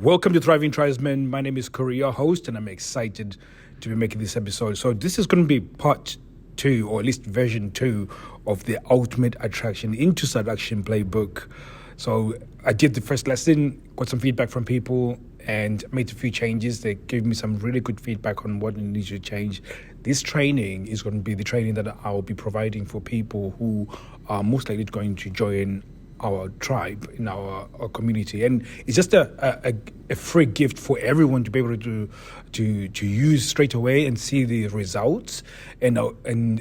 Welcome to Thriving Tribesmen. My name is Corey, your host, and I'm excited to be making this episode. So this is going to be part 2, or at least version 2, of the Ultimate Attraction into Seduction Playbook. So I did the first lesson, got some feedback from people, and made a few changes. They gave me some really good feedback on what needs to change. This training is going to be the training that I will be providing for people who are most likely going to join our tribe, in our community, and it's just a free gift for everyone to be able to use straight away and see the results. And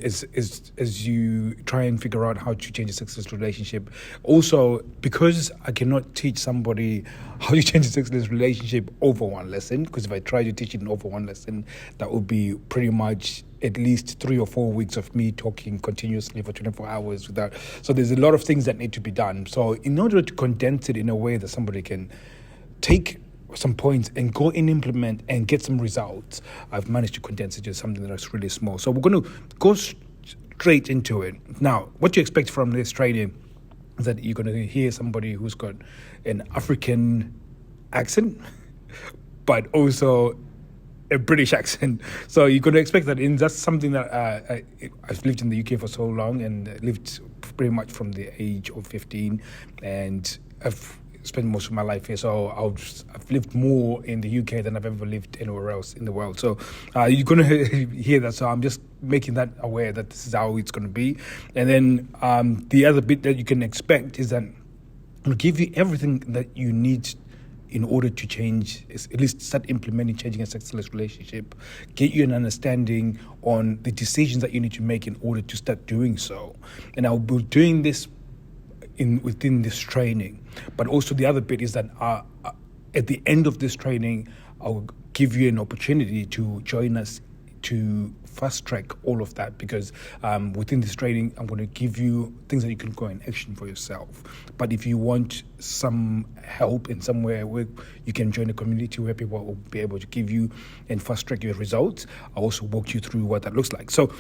as you try and figure out how to change a sexless relationship, also because I cannot teach somebody how to change a sexless relationship over one lesson, because if I try to teach it over one lesson, that would be pretty much at least 3 or 4 weeks of me talking continuously for 24 hours without. So there's a lot of things that need to be done. So in order to condense it in a way that somebody can take some points and go and implement and get some results, I've managed to condense it to something that's really small. So we're going to go straight into it. Now, what you expect from this training is that you're going to hear somebody who's got an African accent, but also a British accent. So you're going to expect that, and that's something that I've lived in the UK for so long, and lived pretty much from the age of 15, and I've spent most of my life here. So I've lived more in the UK than I've ever lived anywhere else in the world. So you're going to hear that. So I'm just making that aware that this is how it's going to be. And then the other bit that you can expect is that I'll give you everything that you need in order to change, at least start implementing changing a sexless relationship, get you an understanding on the decisions that you need to make in order to start doing so. And I'll be doing this within this training. But also the other bit is that at the end of this training, I'll give you an opportunity to join us to fast track all of that, because within this training, I'm going to give you things that you can go in action for yourself. But if you want some help in somewhere where you can join a community where people will be able to give you and fast track your results, I'll also walk you through what that looks like. So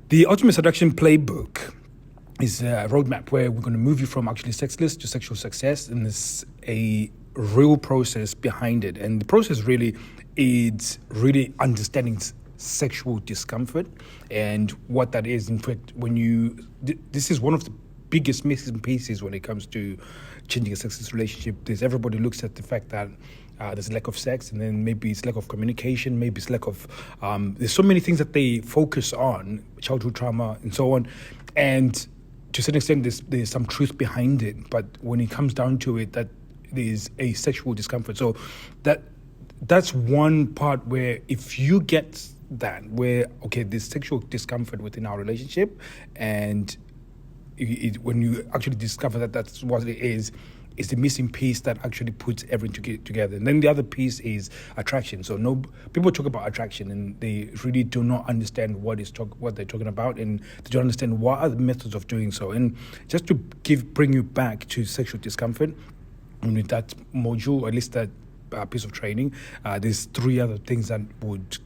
the Ultimate Seduction Playbook is a roadmap where we're going to move you from actually sexless to sexual success, and there's a real process behind it. And the process really is really understanding sexual discomfort and what that is. In fact, this is one of the biggest missing pieces when it comes to changing a sexless relationship. Everybody looks at the fact that there's a lack of sex, and then maybe it's lack of communication, maybe it's lack of there's so many things that they focus on, childhood trauma and so on, and to a certain extent there's some truth behind it. But when it comes down to it, that there's a sexual discomfort. So that's one part where if you get that, where there's sexual discomfort within our relationship, and when you actually discover that that's what it is the missing piece that actually puts everything together. And then the other piece is attraction. So people talk about attraction, and they really do not understand what they're talking about, and they don't understand what are the methods of doing so. And just to bring you back to sexual discomfort, and with that module, or at least that piece of training, there's 3 other things that would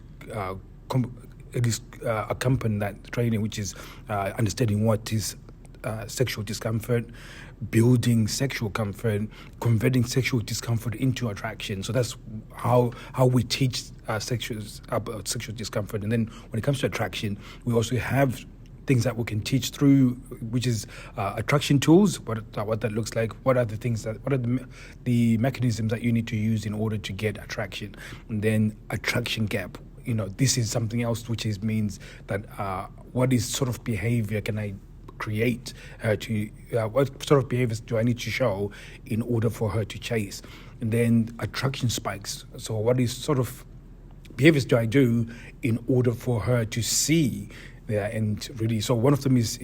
accompany that training, which is understanding what is sexual discomfort, building sexual comfort, converting sexual discomfort into attraction. So that's how we teach about sexual discomfort. And then when it comes to attraction, we also have things that we can teach through, which is attraction tools, what that looks like, what are the mechanisms that you need to use in order to get attraction, and then attraction gap. This is something else, which means that what is sort of behavior can I create what sort of behaviors do I need to show in order for her to chase? And then attraction spikes. So what is sort of behaviors do I do in order for her to see there? And really, so one of them is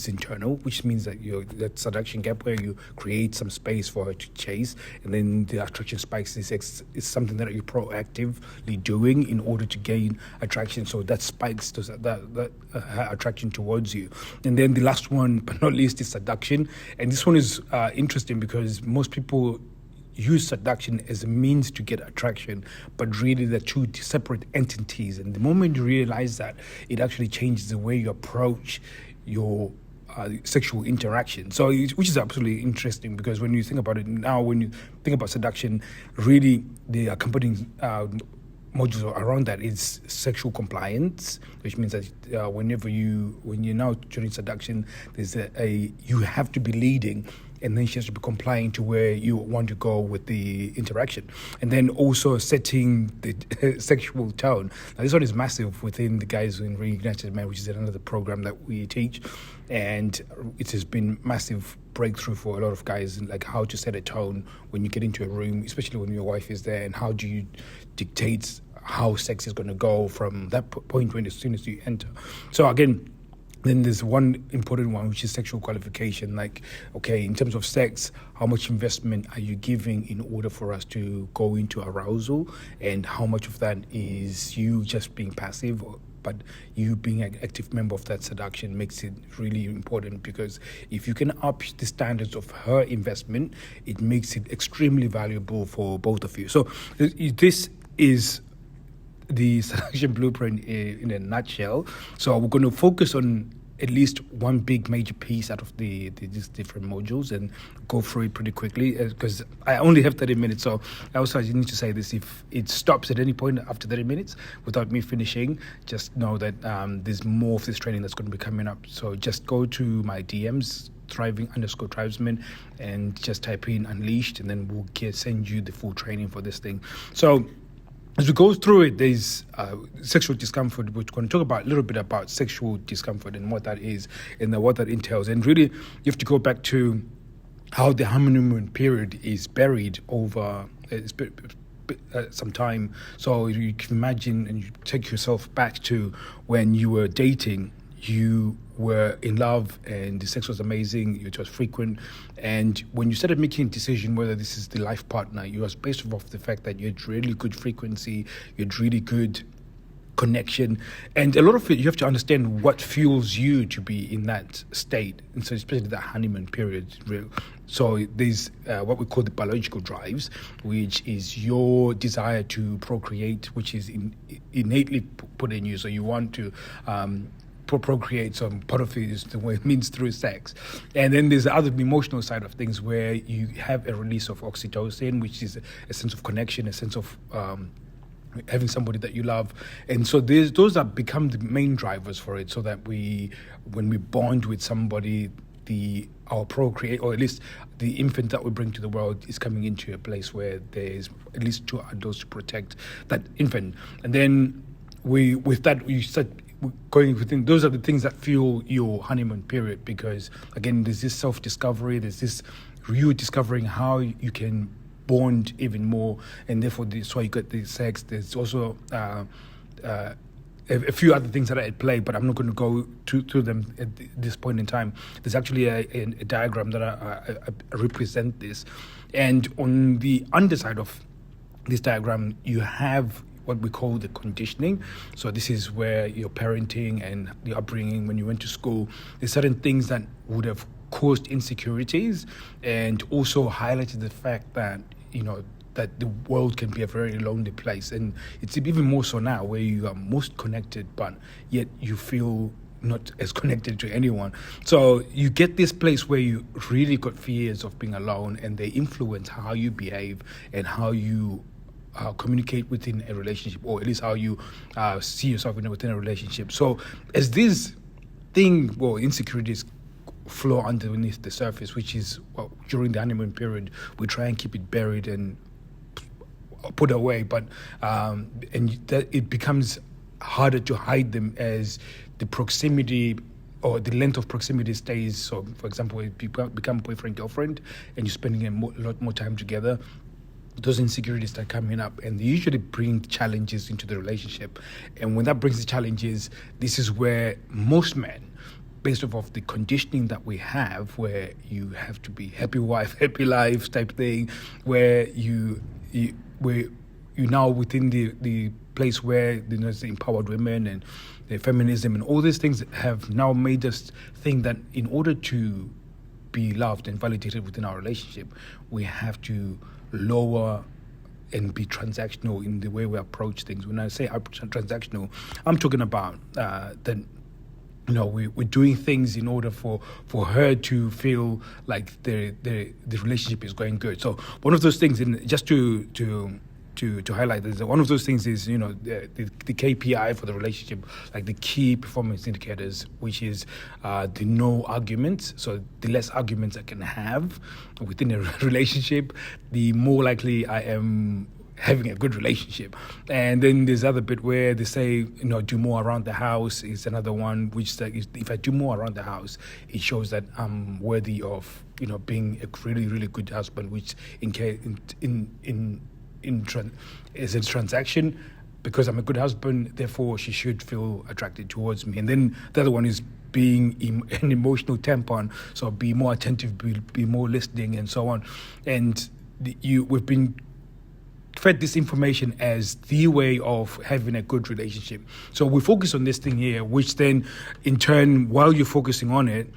internal, which means that that seduction gap where you create some space for her to chase. And then the attraction spikes is something that you're proactively doing in order to gain attraction. So that spikes that attraction towards you. And then the last one, but not least, is seduction. And this one is interesting because most people use seduction as a means to get attraction, but really they're 2 separate entities. And the moment you realize that, it actually changes the way you approach your sexual interaction. So, which is absolutely interesting, because when you think about it now, when you think about seduction, really the accompanying modules around that is sexual compliance, which means that when you're now joining seduction, there's you have to be leading, and then she has to be complying to where you want to go with the interaction. And then also setting the sexual tone. Now, this one is massive within the Guys in Reignited Man, which is another program that we teach. And it has been massive breakthrough for a lot of guys, in like how to set a tone when you get into a room, especially when your wife is there, and how do you dictate how sex is going to go from that point when as soon as you enter. So again, then there's one important one, which is sexual qualification. Like, okay, in terms of sex, how much investment are you giving in order for us to go into arousal? And how much of that is you just being passive, but you being an active member of that seduction makes it really important, because if you can up the standards of her investment, it makes it extremely valuable for both of you. So this is the seduction blueprint in a nutshell. So we're going to focus on at least one big major piece out of these different modules and go through it pretty quickly, because I only have 30 minutes. So I also need to say this: if it stops at any point after 30 minutes without me finishing, just know that there's more of this training that's going to be coming up. So just go to my DMs, thriving_tribesman, and just type in Unleashed, and then we'll send you the full training for this thing. So as we go through it, there's sexual discomfort, which we're going to talk about a little bit about sexual discomfort and what that is and what that entails. And really, you have to go back to how the honeymoon period is buried over some time. So you can imagine, and you take yourself back to when you were dating, you were in love and the sex was amazing, it was frequent, and when you started making a decision whether this is the life partner, you was based off the fact that you had really good frequency, you had really good connection, and a lot of it you have to understand what fuels you to be in that state, and so especially that honeymoon period. So there's what we call the biological drives, which is your desire to procreate, which is innately put in you, so you want to procreate. So part of it is the way it means through sex. And then there's the other emotional side of things, where you have a release of oxytocin, which is a sense of connection, a sense of having somebody that you love. And so those have become the main drivers for it, so that when we bond with somebody, our procreate, or at least the infant that we bring to the world, is coming into a place where there's at least two adults to protect that infant. And then with that you start going within. Those are the things that fuel your honeymoon period, because again, there's this self-discovery, there's this you discovering how you can bond even more, and therefore that's why you get the sex. There's also a few other things that are at play, but I'm not going to go through them at this point in time. There's actually a diagram that I represent this, and on the underside of this diagram you have what we call the conditioning. So this is where your parenting and the upbringing, when you went to school, there's certain things that would have caused insecurities, and also highlighted the fact that that the world can be a very lonely place, and it's even more so now, where you are most connected, but yet you feel not as connected to anyone. So you get this place where you really got fears of being alone, and they influence how you behave and how you communicate within a relationship, or at least how you see yourself within a relationship. So as this insecurities flow underneath the surface, which is during the honeymoon period, we try and keep it buried and put away, but and that it becomes harder to hide them as the proximity or the length of proximity stays. So, for example, if you become boyfriend girlfriend and you're spending a lot more time together, those insecurities start coming up, and they usually bring challenges into the relationship. And when that brings the challenges, this is where most men, based off of the conditioning that we have, where you have to be happy wife, happy life type thing, where you now within the place where there's the empowered women and the feminism and all these things have now made us think that in order to be loved and validated within our relationship, we have to lower and be transactional in the way we approach things. When I say transactional, I'm talking about that we're doing things in order for her to feel like the relationship is going good. So one of those things, and just to highlight this, one of those things is the KPI for the relationship, like the key performance indicators, which is the no arguments. So the less arguments I can have within a relationship, the more likely I am having a good relationship. And then there's other bit where they say, do more around the house is another one, which if I do more around the house, it shows that I'm worthy of, being a really, really good husband, which is a transaction. Because I'm a good husband, therefore she should feel attracted towards me. And then the other one is being an emotional tampon, so be more attentive, be more listening, and so on. And we've been fed this information as the way of having a good relationship. So we focus on this thing here, which then in turn, while you're focusing on it,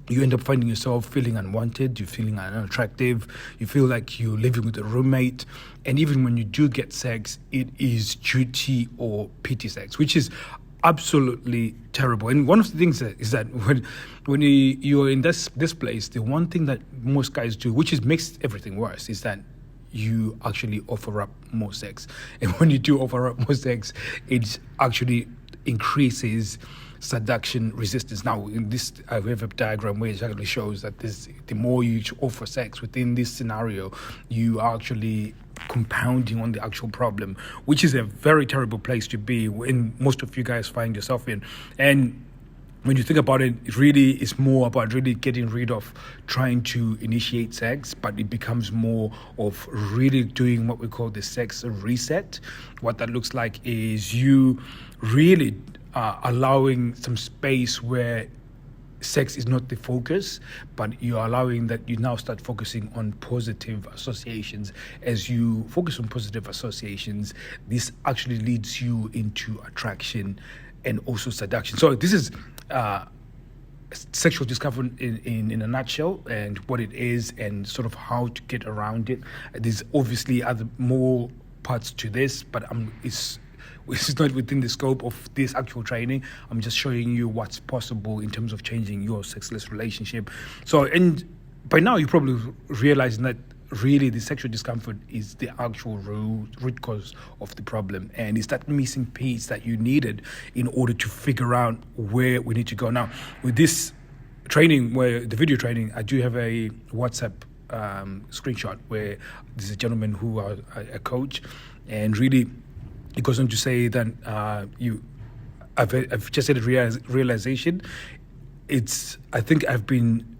you end up finding yourself feeling unwanted, you're feeling unattractive, you feel like you're living with a roommate. And even when you do get sex, it is duty or pity sex, which is absolutely terrible. And one of the things is that when you're in this place, the one thing that most guys do, which makes everything worse, is that you actually offer up more sex. And when you do offer up more sex, it actually increases seduction resistance. Now, in this, we have a diagram where it actually shows that the more you offer sex within this scenario, you are actually compounding on the actual problem, which is a very terrible place to be, when most of you guys find yourself in. And when you think about it, it really is more about really getting rid of trying to initiate sex, but it becomes more of really doing what we call the sex reset. What that looks like is you really allowing some space where sex is not the focus, but you're allowing that you now start focusing on positive associations. As you focus on positive associations, this actually leads you into attraction and also seduction. So this is sexual discomfort in a nutshell, and what it is and sort of how to get around it. There's obviously other more parts to this, but it's not within the scope of this actual training. I'm just showing you what's possible in terms of changing your sexless relationship. So, and by now you're probably realizing that really the sexual discomfort is the actual root cause of the problem, and it's that missing piece that you needed in order to figure out where we need to go. Now, with this training, where the video training, I do have a WhatsApp screenshot where there's a gentleman who are a coach, and really it goes on to say that I've just had a realization. I think I've been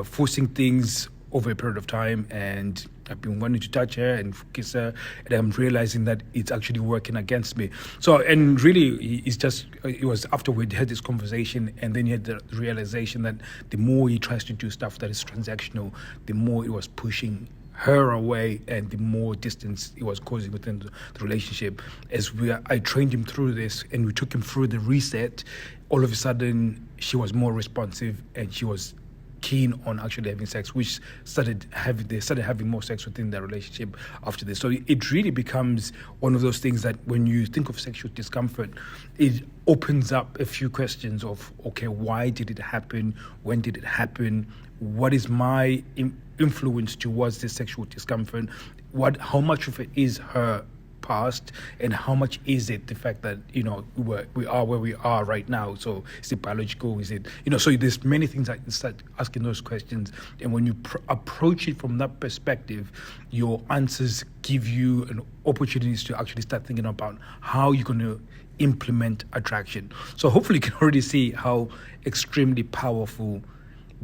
forcing things over a period of time, and I've been wanting to touch her and kiss her, and I'm realizing that it's actually working against me. So, and really, it was after we had this conversation, and then he had the realization that the more he tries to do stuff that is transactional, the more it was pushing her away, and the more distance it was causing within the relationship. I trained him through this, and we took him through the reset. All of a sudden, she was more responsive, and she was keen on actually having sex, which they started having more sex within their relationship after this. So it really becomes one of those things that when you think of sexual discomfort, it opens up a few questions of, okay, why did it happen? When did it happen? What is my influence towards this sexual discomfort? How much of it is her past, and how much is it the fact that we are where we are right now? So is it biological? Is it so there's many things that you start asking those questions, and when you approach it from that perspective, your answers give you an opportunity to actually start thinking about how you're going to implement attraction. So hopefully you can already see how extremely powerful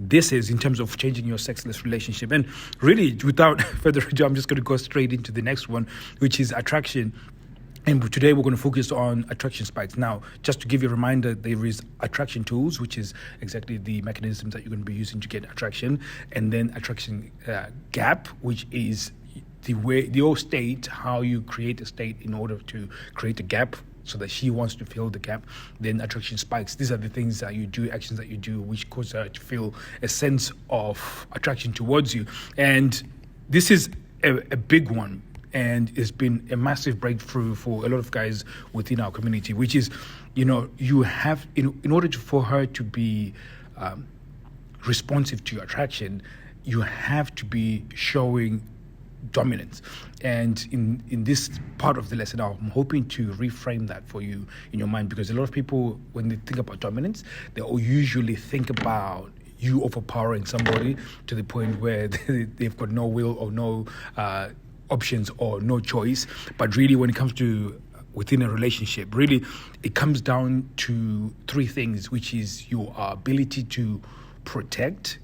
this is in terms of changing your sexless relationship. And really, without further ado, I'm just going to go straight into the next one, which is attraction. And today we're going to focus on attraction spikes. Now, just to give you a reminder, there is attraction tools, which is exactly the mechanisms that you're going to be using to get attraction, and then attraction gap, which is the old state, how you create a state in order to create a gap so that she wants to fill the gap. Then attraction spikes. These are the things that you do, actions that you do, which cause her to feel a sense of attraction towards you. And this is a big one. And it's been a massive breakthrough for a lot of guys within our community, which is, you have, in order for her to be responsive to your attraction, you have to be showing dominance. And in this part of the lesson, I'm hoping to reframe that for you in your mind, because a lot of people, when they think about dominance, they all usually think about you overpowering somebody to the point where they've got no will or no options or no choice. But really, when it comes to within a relationship, really it comes down to three things, which is your ability to protect,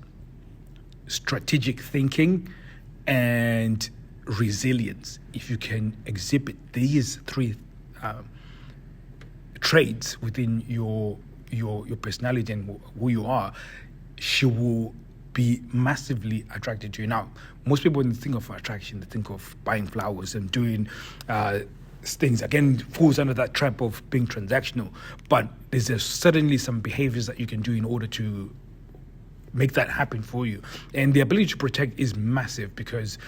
strategic thinking, and resilience. If you can exhibit these three traits within your personality and who you are, she will be massively attracted to you. Now, most people, when they think of attraction, they think of buying flowers and doing things. Again, falls under that trap of being transactional. But there's certainly some behaviors that you can do in order to make that happen for you. And the ability to protect is massive, because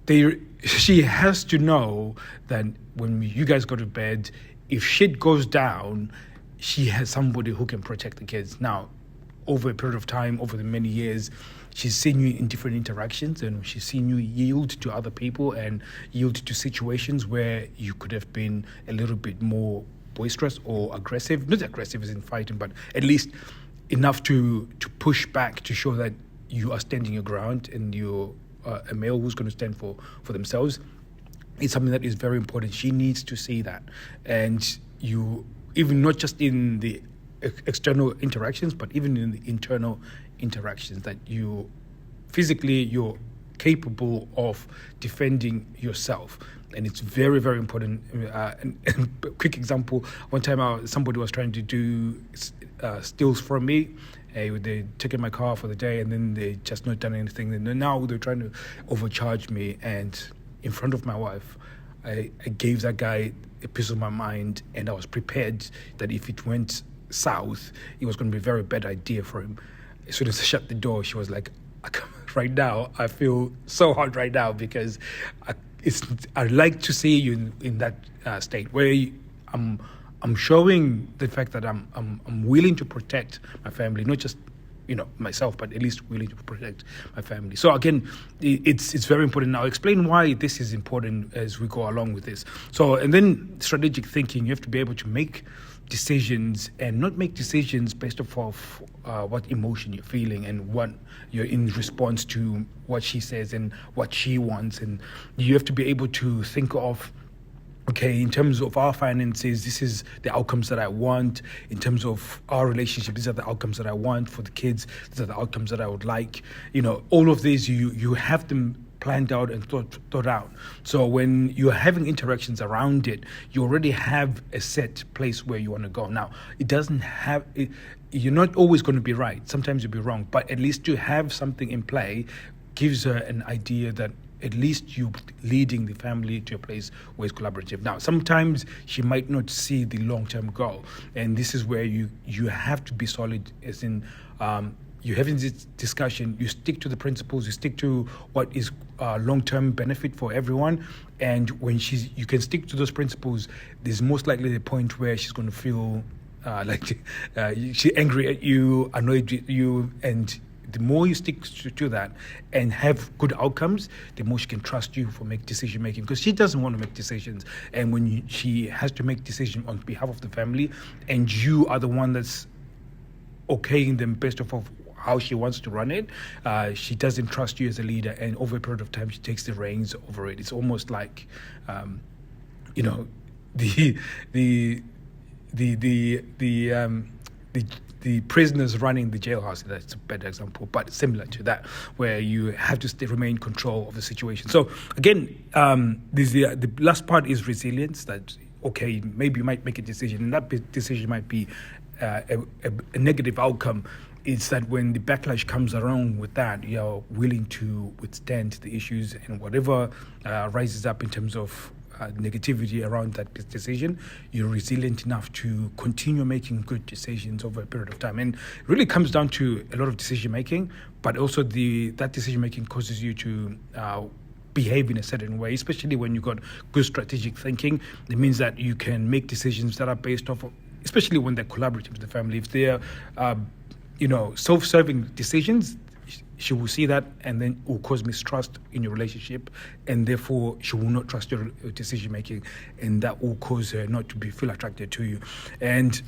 she has to know that when you guys go to bed, if shit goes down, she has somebody who can protect the kids. Now, over a period of time, over the many years, she's seen you in different interactions, and she's seen you yield to other people and yield to situations where you could have been a little bit more boisterous or aggressive. Not aggressive as in fighting, but at least enough to push back, to show that you are standing your ground and you're a male who's going to stand for themselves. It's something that is very important. She needs to see that. And you, even not just in the external interactions, but even in the internal interactions, that you physically, you're capable of defending yourself. And it's very, very important. And quick example, one time somebody was trying to do steals from me. They taken my car for the day, and then they just not done anything. And then now they're trying to overcharge me. And in front of my wife, I gave that guy a piece of my mind, and I was prepared that if it went south, it was going to be a very bad idea for him. As soon as I shut the door, she was like, right now, I feel so hot right now, because I'd like to see you in that state where I'm showing the fact that I'm willing to protect my family, not just myself, but at least willing to protect my family. So again, it's very important. Now, I'll explain why this is important as we go along with this. So, and then strategic thinking, you have to be able to make decisions and not make decisions based off of what emotion you're feeling and what you're in response to what she says and what she wants. And you have to be able to think of, okay, in terms of our finances, this is the outcomes that I want. In terms of our relationship, these are the outcomes that I want for the kids. These are the outcomes that I would like. All of these, you have them planned out and thought out. So when you're having interactions around it, you already have a set place where you want to go. Now, you're not always going to be right. Sometimes you'll be wrong. But at least to have something in play gives her an idea that at least you're leading the family to a place where it's collaborative. Now, sometimes she might not see the long-term goal, and this is where you have to be solid, as in you're having this discussion, you stick to the principles, you stick to what is long-term benefit for everyone, and when you can stick to those principles, there's most likely the point where she's going to feel like she's angry at you, annoyed with you, and the more you stick to that and have good outcomes, the more she can trust you for decision making, because she doesn't want to make decisions. And when she has to make decisions on behalf of the family, and you are the one that's okaying them based off of how she wants to run it, she doesn't trust you as a leader. And over a period of time, she takes the reins over it. It's almost like, the prisoners running the jailhouse. That's a better example, but similar to that, where you have to remain in control of the situation. So again, the last part is resilience. That, okay, maybe you might make a decision, and that decision might be a negative outcome. It's that when the backlash comes around with that, you're willing to withstand the issues and whatever rises up in terms of negativity around that decision. You're resilient enough to continue making good decisions over a period of time. And it really comes down to a lot of decision making, but also that decision making causes you to behave in a certain way, especially when you've got good strategic thinking. It means that you can make decisions that are based off of, especially when they're collaborative with the family. If they're, self-serving decisions, she will see that, and then it will cause mistrust in your relationship, and therefore she will not trust your decision making, and that will cause her not to feel attracted to you. And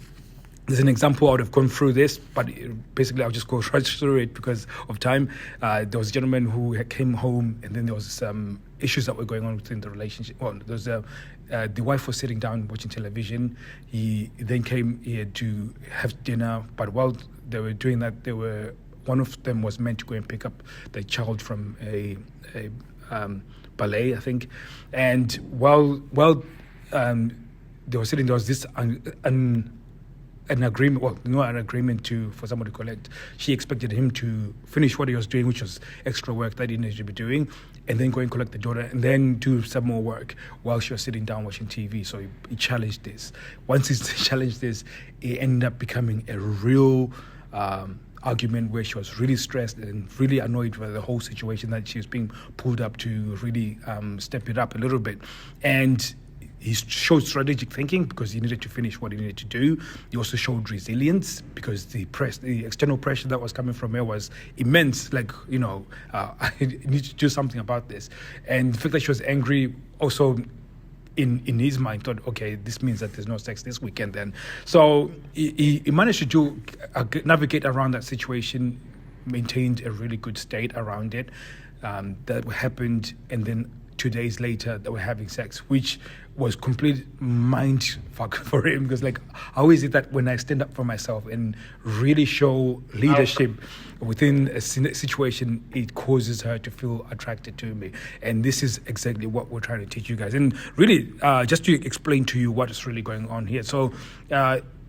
there's an example. I would have gone through this, but basically I'll just go right through it because of time. There was a gentleman who came home, and then there was some issues that were going on within the relationship. Well, there's the wife was sitting down watching television. He then came here to have dinner, but while they were doing that, one of them was meant to go and pick up the child from a ballet, I think. And while they were sitting, there was this an agreement, well, not an agreement for someone to collect. She expected him to finish what he was doing, which was extra work that he needed to be doing, and then go and collect the daughter, and then do some more work while she was sitting down watching TV. So he challenged this. Once he challenged this, it ended up becoming a real argument where she was really stressed and really annoyed by the whole situation, that she was being pulled up to really step it up a little bit. And he showed strategic thinking because he needed to finish what he needed to do. He also showed resilience because the external pressure that was coming from her was immense. Like, I need to do something about this. And the fact that she was angry also, in his mind, thought, okay, this means that there's no sex this weekend then. So he managed to navigate around that situation, maintained a really good state around it. That happened, and then 2 days later they were having sex, which was complete mind fuck for him, because how is it that when I stand up for myself and really show leadership within a situation, it causes her to feel attracted to me? And this is exactly what we're trying to teach you guys, and really just to explain to you what is really going on here. So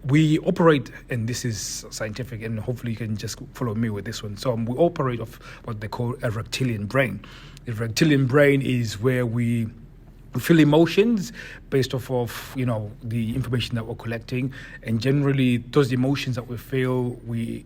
we operate, and this is scientific, and hopefully you can just follow me with this one. So we operate of what they call a reptilian brain. The reptilian brain is where we feel emotions based off of the information that we're collecting, and generally those emotions that we feel we're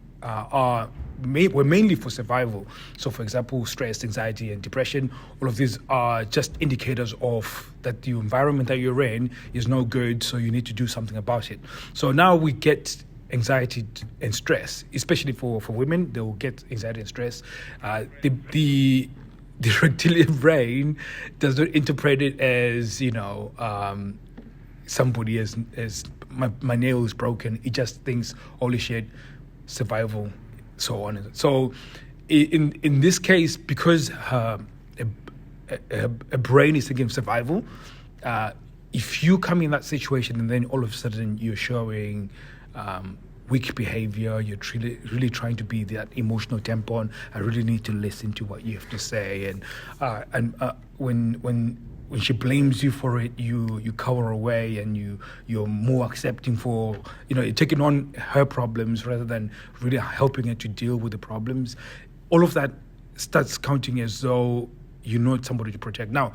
mainly for survival. So, for example, stress, anxiety, and depression, all of these are just indicators of that the environment that you're in is no good, so you need to do something about it. So now we get anxiety and stress, especially for women. They will get anxiety and stress. The reptilian brain does not interpret it as somebody as my nail is broken. It just thinks, holy shit, survival, so on. So in this case, because a brain is thinking of survival, if you come in that situation and then all of a sudden you're showing weak behavior, you're really trying to be that emotional tampon, I really need to listen to what you have to say, and when she blames you for it, you cower away, and you're more accepting for you're taking on her problems rather than really helping her to deal with the problems. All of that starts counting as though you need somebody to protect. Now,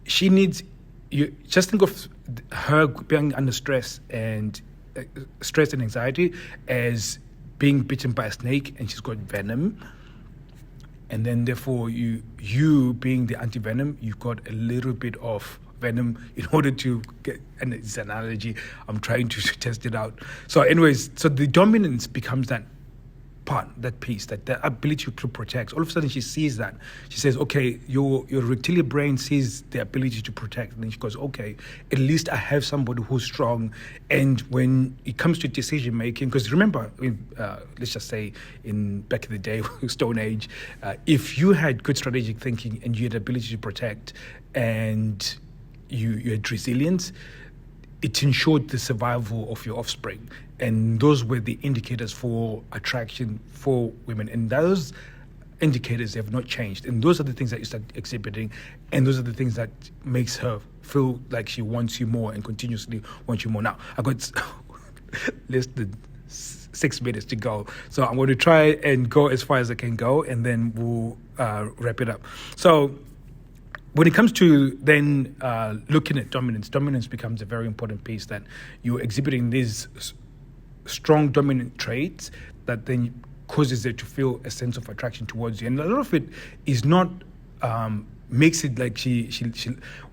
she needs you. Just think of her being under stress and anxiety as being bitten by a snake, and she's got venom, and then therefore you being the anti-venom, you've got a little bit of venom in order to get, and it's an analogy, I'm trying to test it out. So anyways, so the dominance becomes that part, that piece, that the ability to protect. All of a sudden she sees that. She says, okay, your reptilian brain sees the ability to protect. And then she goes, okay, at least I have somebody who's strong. And when it comes to decision making, because remember, let's just say in back in the day, Stone Age, if you had good strategic thinking and you had the ability to protect and you had resilience, it ensured the survival of your offspring. And those were the indicators for attraction for women. And those indicators have not changed. And those are the things that you start exhibiting. And those are the things that makes her feel like she wants you more and continuously wants you more. Now, I've got less than 6 minutes to go. So I'm going to try and go as far as I can go, and then we'll wrap it up. So when it comes to then looking at dominance becomes a very important piece, that you're exhibiting these strong dominant traits that then causes her to feel a sense of attraction towards you. And a lot of it is not makes it like she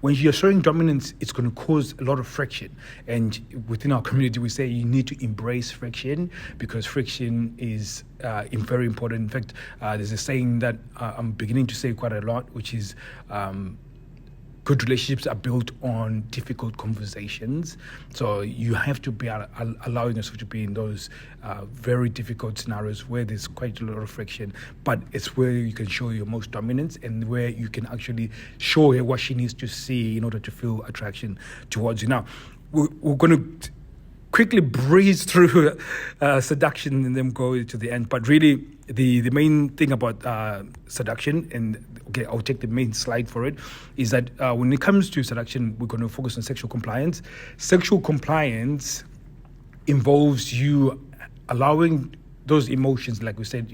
when you're showing dominance, it's going to cause a lot of friction. And within our community, we say you need to embrace friction, because friction is very important. In fact, there's a saying that I'm beginning to say quite a lot, which is good relationships are built on difficult conversations. So you have to be allowing yourself to be in those very difficult scenarios where there's quite a lot of friction, but it's where you can show your most dominance and where you can actually show her what she needs to see in order to feel attraction towards you. Now, we're going to quickly breeze through seduction and then go to the end. But really, the main thing about seduction, and okay, I'll take the main slide for it, is that when it comes to seduction, we're going to focus on sexual compliance. Sexual compliance involves you allowing those emotions, like we said,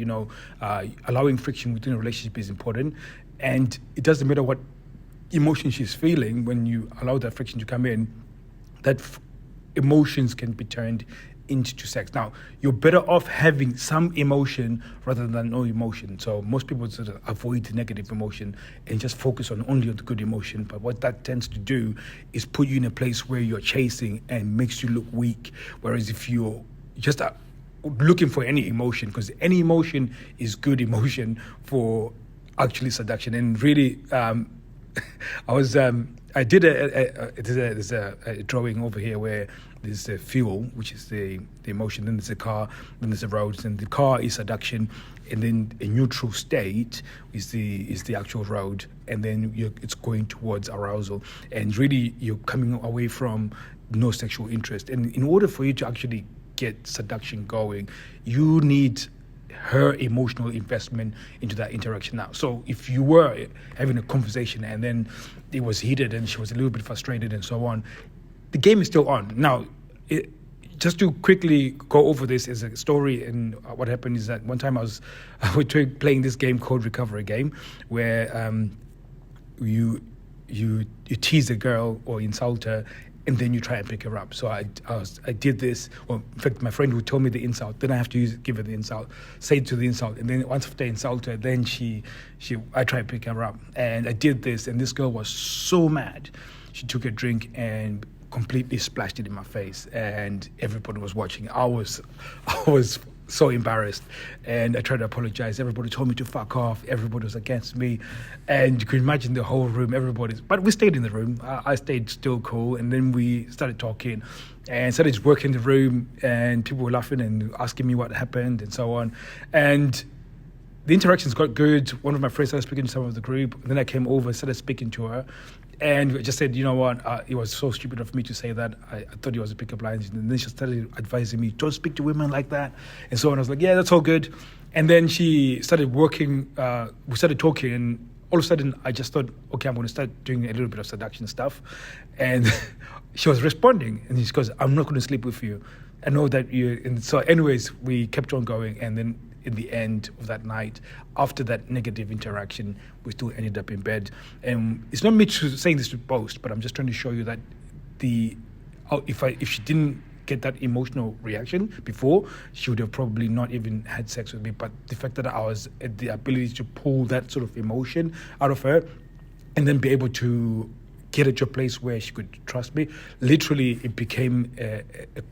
allowing friction within a relationship is important. And it doesn't matter what emotion she's feeling, when you allow that friction to come in, that emotions can be turned into sex. Now, you're better off having some emotion rather than no emotion. So most people sort of avoid the negative emotion and just focus on only the good emotion. But what that tends to do is put you in a place where you're chasing and makes you look weak. Whereas if you're just looking for any emotion, because any emotion is good emotion for actually seduction. And really, I did there's a drawing over here where there's a fuel, which is the emotion, then there's a car, then there's a road, and the car is seduction, and then a neutral state is the actual road, and then it's going towards arousal, and really you're coming away from no sexual interest. And in order for you to actually get seduction going, you need her emotional investment into that interaction. Now, so if you were having a conversation and then it was heated and she was a little bit frustrated and so on, the game is still on. Now, just to quickly go over this as a story, and what happened is that one time I was playing this game called Recovery Game, where you tease a girl or insult her, and then you try and pick her up. So I did this. Well, in fact, my friend would tell me the insult. Then I have to give her the insult, say it to the insult. And then once after I insult her, then I try and pick her up. And I did this, and this girl was so mad. She took a drink and completely splashed it in my face. And everybody was watching. I was so embarrassed, and I tried to apologize. Everybody told me to fuck off. Everybody was against me, and you can imagine the whole room. But we stayed in the room. I stayed still cool, and then we started talking, and started working the room, and people were laughing and asking me what happened and so on, and the interactions got good. One of my friends started speaking to some of the group, and then I came over, started speaking to her, and just said, you know what, it was so stupid of me to say that. I thought it was a pickup line. And then she started advising me, don't speak to women like that. And so on. I was like, yeah, that's all good. And then she started working, we started talking, and all of a sudden I just thought, okay, I'm going to start doing a little bit of seduction stuff. And she was responding, and she goes, I'm not going to sleep with you. I know that you. And so anyways, we kept on going, and then in the end of that night, after that negative interaction, we still ended up in bed. And it's not me saying this to boast, but I'm just trying to show you that if she didn't get that emotional reaction before, she would have probably not even had sex with me. But the fact that I was at the ability to pull that sort of emotion out of her, and then be able to get her to a place where she could trust me, literally it became a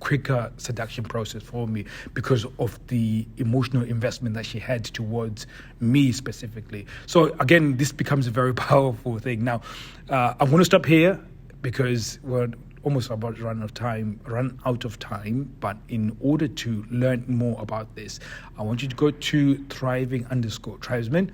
quicker seduction process for me because of the emotional investment that she had towards me specifically. So again, this becomes a very powerful thing. Now, I'm going to stop here because we're almost about to run out of time. But in order to learn more about this, I want you to go to thriving_tribesmen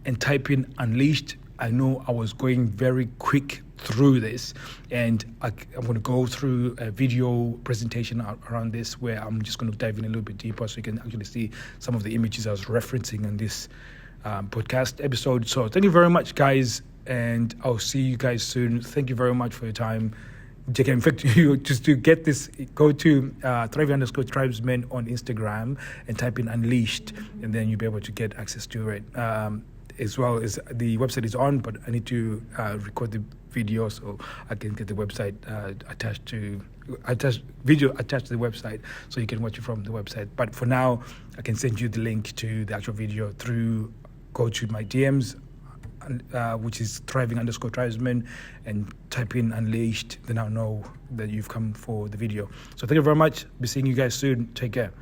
and type in Unleashed. I know I was going very quick through this, and I'm going to go through a video presentation around this where I'm just going to dive in a little bit deeper so you can actually see some of the images I was referencing in this podcast episode. So thank you very much, guys, and I'll see you guys soon. Thank you very much for your time. In fact, just to get this, go to Thriving_Tribesmen on Instagram and type in Unleashed, and then you'll be able to get access to it. As well as the website is on, but I need to record the video so I can get the website attached to the website so you can watch it from the website. But for now, I can send you the link to the actual video go to my DMs which is thriving_tribesmen, and type in Unleashed. Then I'll know that you've come for the video. So thank you very much. Be seeing you guys soon. Take care.